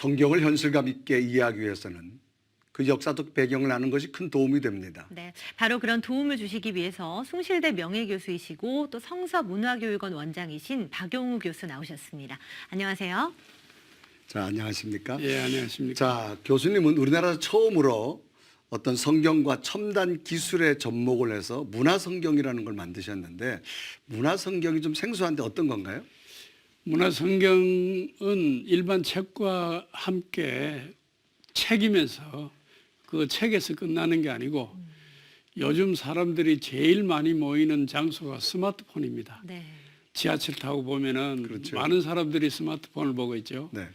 성경을 현실감 있게 이해하기 위해서는 그 역사적 배경을 아는 것이 큰 도움이 됩니다. 네, 바로 그런 도움을 주시기 위해서 숭실대 명예교수이시고 또 성서문화교육원 원장이신 박용우 교수 나오셨습니다. 안녕하세요. 자, 안녕하십니까? 예, 안녕하십니까? 자, 교수님은 우리나라에서 처음으로 어떤 성경과 첨단 기술에 접목을 해서 문화성경이라는 걸 만드셨는데 문화성경이 좀 생소한데 어떤 건가요? 문화성경은 일반 책과 함께 책이면서 그 책에서 끝나는 게 아니고 요즘 사람들이 제일 많이 모이는 장소가 스마트폰입니다. 네. 지하철 타고 보면은 그렇죠. 많은 사람들이 스마트폰을 보고 있죠. 네.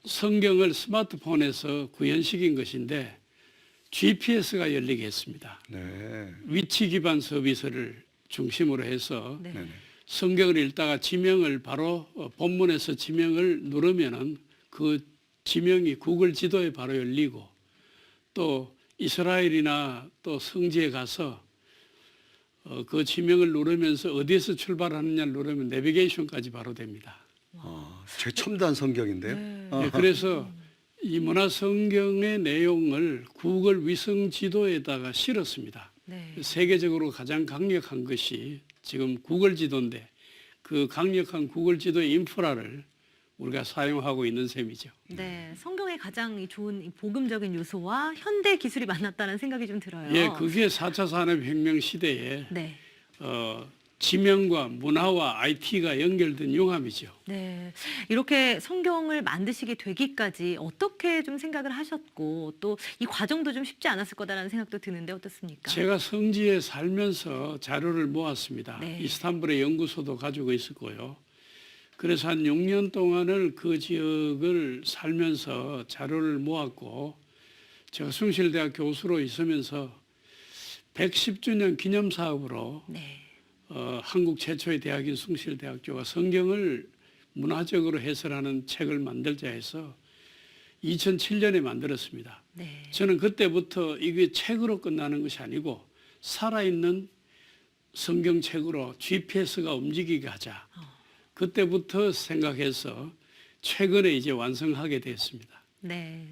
성경을 스마트폰에서 구현시킨 것인데 GPS가 열리게 했습니다. 네. 위치 기반 서비스를 중심으로 해서 네. 네네. 성경을 읽다가 지명을 바로 본문에서 지명을 누르면은 그 지명이 구글 지도에 바로 열리고 또 이스라엘이나 또 성지에 가서 그 지명을 누르면서 어디에서 출발하느냐를 누르면 내비게이션까지 바로 됩니다. 최첨단 성경인데요. 네. 네, 그래서 이 문화성경의 내용을 구글 위성 지도에다가 실었습니다. 네. 세계적으로 가장 강력한 것이 지금 구글 지도인데 그 강력한 구글 지도의 인프라를 우리가 사용하고 있는 셈이죠. 네, 성경의 가장 좋은 이 복음적인 요소와 현대 기술이 만났다는 생각이 좀 들어요. 예, 그게 4차 산업혁명 시대에 네. 지명과 문화와 IT가 연결된 융합이죠. 네, 이렇게 성경을 만드시게 되기까지 어떻게 좀 생각을 하셨고 또 이 과정도 좀 쉽지 않았을 거다라는 생각도 드는데 어떻습니까? 제가 성지에 살면서 자료를 모았습니다. 네. 이스탄불에 연구소도 가지고 있었고요. 그래서 한 6년 동안을 그 지역을 살면서 자료를 모았고 제가 숭실대학 교수로 있으면서 110주년 기념 사업으로 네. 한국 최초의 대학인 숭실대학교가 성경을 문화적으로 해설하는 책을 만들자 해서 2007년에 만들었습니다. 네. 저는 그때부터 이게 책으로 끝나는 것이 아니고 살아있는 성경책으로 GPS가 움직이게 하자. 그때부터 생각해서 최근에 이제 완성하게 됐습니다. 네.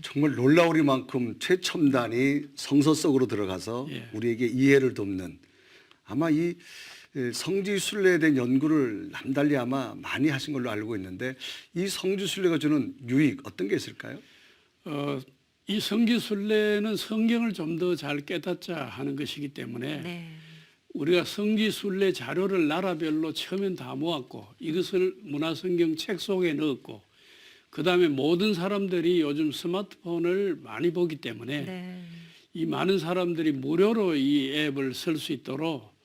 정말 놀라우리만큼 최첨단이 성서 속으로 들어가서 예. 우리에게 이해를 돕는 아마 이 성지순례에 대한 연구를 남달리 아마 많이 하신 걸로 알고 있는데 이 성지순례가 주는 유익 어떤 게 있을까요? 이 성지순례는 성경을 좀 더 잘 깨닫자 하는 것이기 때문에 네. 우리가 성지순례 자료를 나라별로 처음엔 다 모았고 이것을 문화성경 책 속에 넣었고 그 다음에 모든 사람들이 요즘 스마트폰을 많이 보기 때문에 네. 이 많은 사람들이 무료로 이 앱을 쓸 수 있도록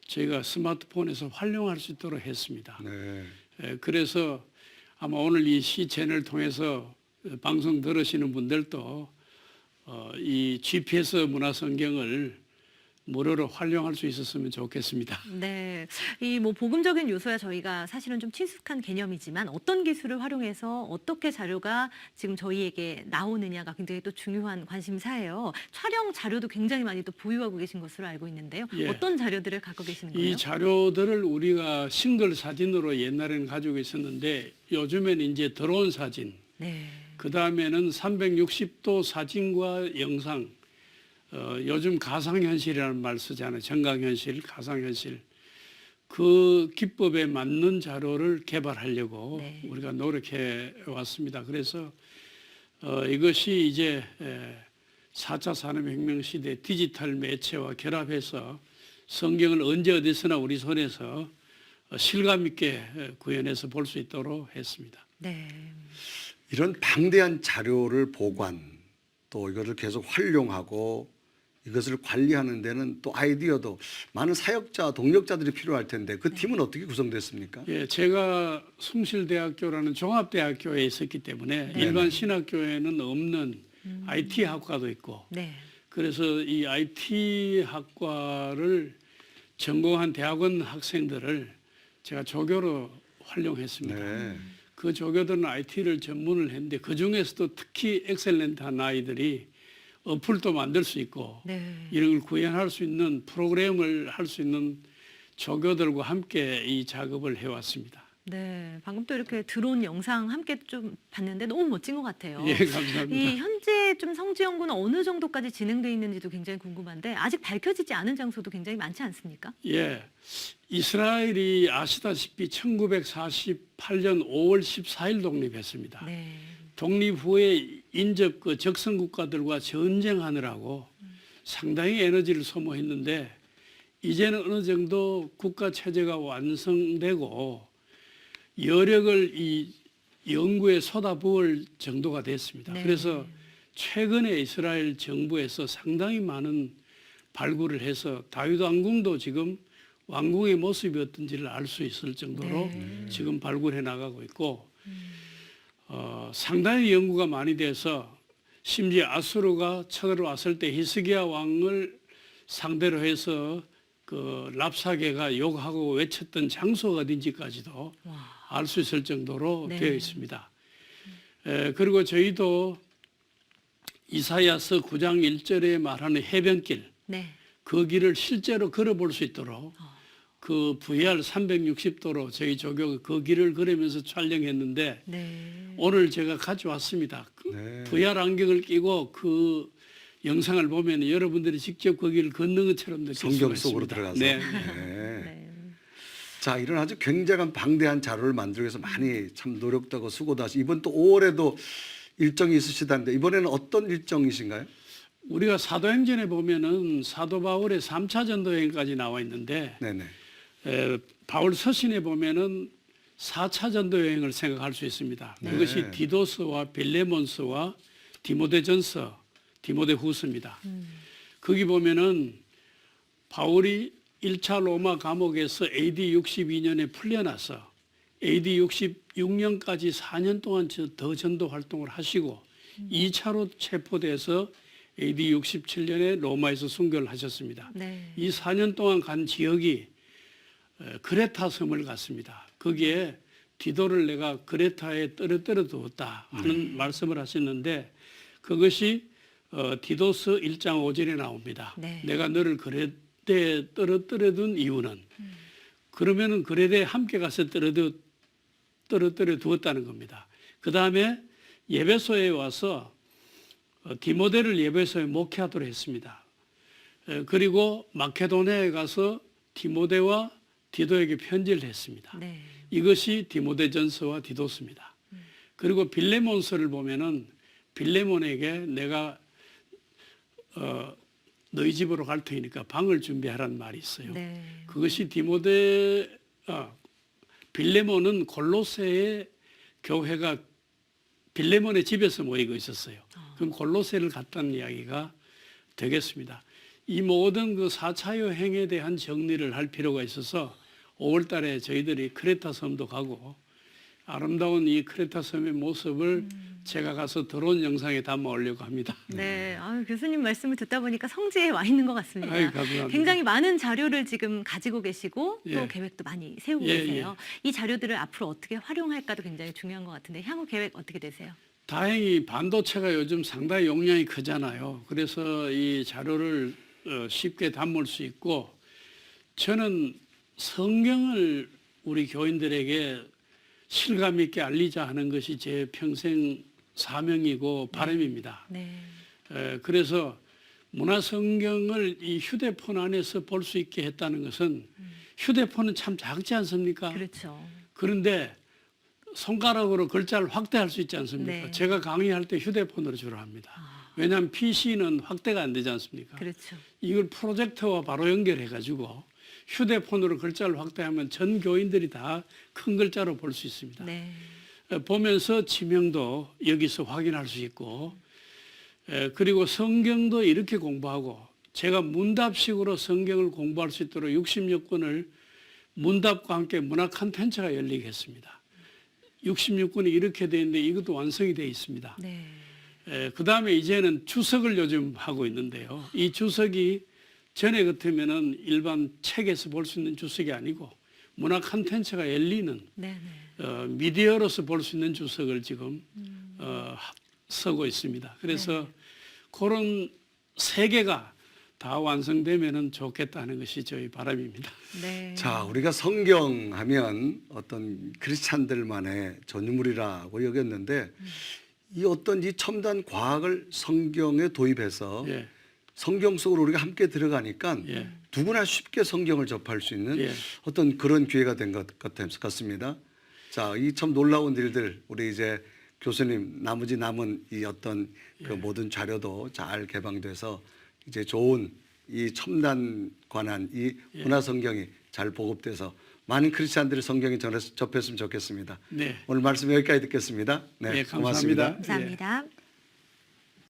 저희가 스마트폰에서 활용할 수 있도록 했습니다. 네. 그래서 아마 오늘 이 시 채널을 통해서 방송 들으시는 분들도 이 GPS 문화성경을 무료로 활용할 수 있었으면 좋겠습니다. 네, 이 뭐 복음적인 요소야 저희가 사실은 좀 친숙한 개념이지만 어떤 기술을 활용해서 어떻게 자료가 지금 저희에게 나오느냐가 굉장히 또 중요한 관심사예요. 촬영 자료도 굉장히 많이 또 보유하고 계신 것으로 알고 있는데요. 예. 어떤 자료들을 갖고 계시는 거예요? 이 자료들을 우리가 싱글 사진으로 옛날에는 가지고 있었는데 요즘에는 이제 드론 사진, 네. 그 다음에는 360도 사진과 영상, 요즘 가상현실이라는 말 쓰잖아요. 정강현실, 가상현실. 그 기법에 맞는 자료를 개발하려고 네. 우리가 노력해 왔습니다. 그래서 이것이 이제 4차 산업혁명 시대 디지털 매체와 결합해서 성경을 언제 어디서나 우리 손에서 실감 있게 구현해서 볼 수 있도록 했습니다. 네. 이런 방대한 자료를 보관 또 이것을 계속 활용하고 이것을 관리하는 데는 또 아이디어도 많은 사역자, 동력자들이 필요할 텐데 그 팀은 어떻게 구성됐습니까? 예, 제가 숭실대학교라는 종합대학교에 있었기 때문에 일반 신학교에는 없는 IT 학과도 있고 네. 그래서 이 IT 학과를 전공한 대학원 학생들을 제가 조교로 활용했습니다. 네. 그 조교들은 IT를 전문을 했는데 그 중에서도 특히 엑셀런트한 아이들이 어플도 만들 수 있고 네. 이런 걸 구현할 수 있는 프로그램을 할 수 있는 조교들과 함께 이 작업을 해왔습니다. 네, 방금 또 이렇게 드론 영상 함께 좀 봤는데 너무 멋진 것 같아요. 예, 감사합니다. 이 현재 좀 성지 연구는 어느 정도까지 진행돼 있는지도 굉장히 궁금한데 아직 밝혀지지 않은 장소도 굉장히 많지 않습니까? 예, 이스라엘이 아시다시피 1948년 5월 14일 독립했습니다. 네, 독립 후에 인접 그 적성 국가들과 전쟁하느라고 상당히 에너지를 소모했는데 이제는 어느 정도 국가 체제가 완성되고 여력을 이 연구에 쏟아부을 정도가 됐습니다. 네. 그래서 최근에 이스라엘 정부에서 상당히 많은 발굴을 해서 다윗 왕궁도 지금 왕궁의 모습이 어떤지를 알 수 있을 정도로 네. 지금 발굴해 나가고 있고 상당히 연구가 많이 돼서 심지어 아수르가 쳐들어왔을 때 히스기야 왕을 상대로 해서 그 랍사게가 욕하고 외쳤던 장소가 어딘지까지도 와, 알 수 있을 정도로 네. 되어 있습니다. 그리고 저희도 이사야서 9장 1절에 말하는 해변길, 네, 그 길을 실제로 걸어볼 수 있도록 그 VR 360도로 저희 조교가 그 길을 걸으면서 촬영했는데 네, 오늘 제가 가져왔습니다. 그 네. VR 안경을 끼고 그 영상을 보면 여러분들이 직접 그 길을 걷는 것처럼 느낄 수가 성경 있습니다. 속으로 들어가서. 네. 네. 네. 자, 이런 아주 굉장한 방대한 자료를 만들기 위해서 많이 참 노력도 하고 수고도 하시고 이번 또 5월에도 일정이 있으시다는데 이번에는 어떤 일정이신가요? 우리가 사도행전에 보면은 사도 바울의 3차 전도 여행까지 나와 있는데 네네. 바울 서신에 보면은 4차 전도 여행을 생각할 수 있습니다. 네. 그것이 디도스와 빌레몬스와 디모데전서, 디모데후서입니다. 거기 보면은 바울이 1차 로마 감옥에서 AD 62년에 풀려나서 AD 66년까지 4년 동안 더 전도 활동을 하시고 2차로 체포돼서 AD 67년에 로마에서 순교를 하셨습니다. 네. 이 4년 동안 간 지역이 그레타 섬을 갔습니다. 거기에 디도를 내가 그레타에 떨어뜨려 두었다 하는 말씀을 하셨는데 그것이 디도스 1장 5절에 나옵니다. 네. 내가 너를 그레타에 떨어뜨려 둔 이유는 그러면은 그레타에 함께 가서 떨어뜨려 두었다는 겁니다. 그 다음에 예배소에 와서 디모데를 예배소에 목회하도록 했습니다. 그리고 마케도니아에 가서 디모데와 디도에게 편지를 했습니다. 네. 이것이 디모데전서와 디도스입니다. 그리고 빌레몬서를 보면은 빌레몬에게 내가 너희 집으로 갈 테니까 방을 준비하라는 말이 있어요. 네. 그것이 빌레몬은 골로새의 교회가 빌레몬의 집에서 모이고 있었어요. 그럼 골로새를 갔다는 이야기가 되겠습니다. 이 모든 그 4차 여행에 대한 정리를 할 필요가 있어서 5월 달에 저희들이 크레타 섬도 가고 아름다운 이 크레타 섬의 모습을 제가 가서 드론 영상에 담아 오려고 합니다. 네, 교수님 말씀을 듣다 보니까 성지에 와 있는 것 같습니다. 아유, 감사합니다. 굉장히 많은 자료를 지금 가지고 계시고 또 예. 계획도 많이 세우고 예, 계세요. 이 자료들을 앞으로 어떻게 활용할까도 굉장히 중요한 것 같은데 향후 계획 어떻게 되세요? 다행히 반도체가 요즘 상당히 용량이 크잖아요. 그래서 이 자료를 쉽게 담을 수 있고 저는 성경을 우리 교인들에게 실감 있게 알리자 하는 것이 제 평생 사명이고 바람입니다. 네. 그래서 문화성경을 이 휴대폰 안에서 볼 수 있게 했다는 것은 휴대폰은 참 작지 않습니까? 그렇죠. 그런데 손가락으로 글자를 확대할 수 있지 않습니까? 네. 제가 강의할 때 휴대폰으로 주로 합니다. 왜냐하면 PC는 확대가 안 되지 않습니까? 그렇죠. 이걸 프로젝터와 바로 연결해 가지고 휴대폰으로 글자를 확대하면 전 교인들이 다 큰 글자로 볼 수 있습니다. 네. 보면서 지명도 여기서 확인할 수 있고 그리고 성경도 이렇게 공부하고 제가 문답식으로 성경을 공부할 수 있도록 66권을 문답과 함께 문화 콘텐츠가 열리게 했습니다. 66권이 이렇게 되어 있는데 이것도 완성이 되어 있습니다. 네. 그 다음에 이제는 주석을 요즘 하고 있는데요. 이 주석이 전에 같으면은 일반 책에서 볼 수 있는 주석이 아니고 문화 콘텐츠가 열리는 네. 네. 미디어로서 볼 수 있는 주석을 지금 쓰고 있습니다. 그래서 그런 세계가 다 완성되면은 좋겠다는 것이 저희 바람입니다. 네. 자, 우리가 성경하면 어떤 크리스찬들만의 전유물이라고 여겼는데 이 어떤 이 첨단 과학을 성경에 도입해서 예. 성경 속으로 우리가 함께 들어가니까 예. 누구나 쉽게 성경을 접할 수 있는 예. 어떤 그런 기회가 된 것 같습니다. 자, 이 참 놀라운 일들 우리 이제 교수님 나머지 남은 이 어떤 그 모든 자료도 잘 개방돼서 이제 좋은 이 첨단 관한 이 문화 성경이 잘 보급돼서 많은 크리스찬들이 성경에 접했으면 좋겠습니다. 네. 오늘 말씀 여기까지 듣겠습니다. 네, 네, 고맙습니다. 감사합니다. 감사합니다.